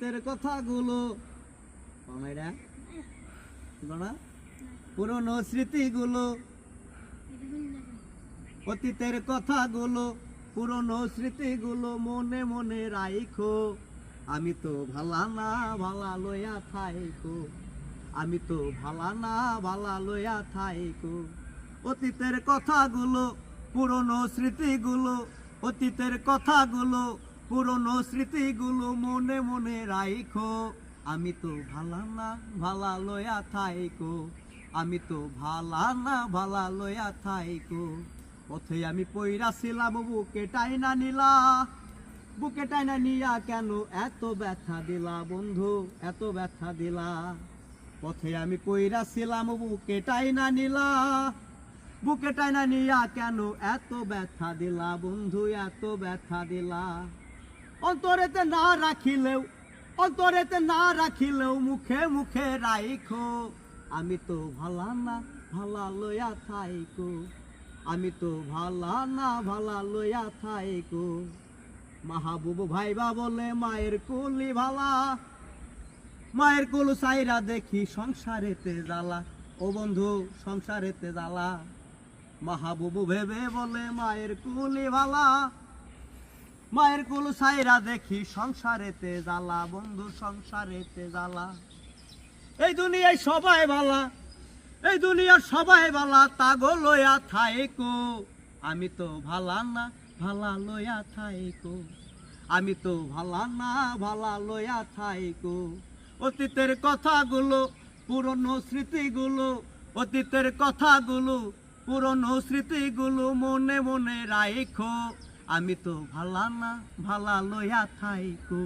অতীতের কথাগুলো পুরনো স্মৃতিগুলো, অতীতের কথাগুলো পুরনো স্মৃতিগুলো মনে মনে রাইখো। আমি তো ভালা না ভালা লইয়া থাইকো, আমি তো ভালা না ভালা লইয়া থাইকো। অতীতের কথাগুলো পুরনো স্মৃতিগুলো, অতীতের কথাগুলো পুরনো স্মৃতিগুলো মনে মনে রাইখো। আমি তো ভালা না ভালা লইয়া থাইকো, আমি তো ভালা না ভালা লইয়া থাইকো। পথে আমি পইরা ছিলাম বুকে টাইনা নিলা, বুকে টাইনা নিয়া কেন এত ব্যথা দিলা বন্ধু, এত ব্যথা দিলা। পথে আমি পইরা ছিলাম বুকে টাইনা নিলা, বুকে টাইনা নিয়া কেন এত ব্যথা দিলা বন্ধু, এত ব্যথা দিলা। অন্তরেতে না রাখিলেও, অন্তরেতে না রাখিলেও মুখে মুখে রাইখো। আমি তো ভালা না ভালা লইয়া থাইকো, আমি তো ভালা না ভালা লইয়া থাইকো। মাহবুব ভাইবা বলে মায়ের কুলি ভালা, মায়ের কুল সাইরা দেখি সংসারেতে জ্বালা, ও বন্ধু সংসারেতে জ্বালা। মাহবুব ভেবে বলে মায়ের কুলি ভালা, মায়ের কুল সাইরা দেখি সংসারেতে জ্বালা বন্ধু, সংসারেতে জ্বালা। এই দুনিয়ায় সবাই ভালা, এই দুনিয়ার সবাই ভালা তাগো লইয়া থাইকো। আমি তো ভালা না ভালা লইয়া থাইকো, আমি তো ভালা না ভালা লইয়া থাইকো। অতীতের কথাগুলো পুরনো স্মৃতিগুলো, অতীতের কথাগুলো পুরনো স্মৃতিগুলো মনে মনে রাইখো। আমি তো ভালা না ভালা লইয়া থাইকো,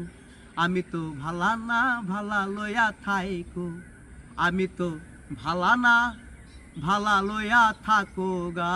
আমি তো ভালা না ভালা লইয়া থাইকো। আমি তো ভালা না ভালা লইয়া থাকো গা।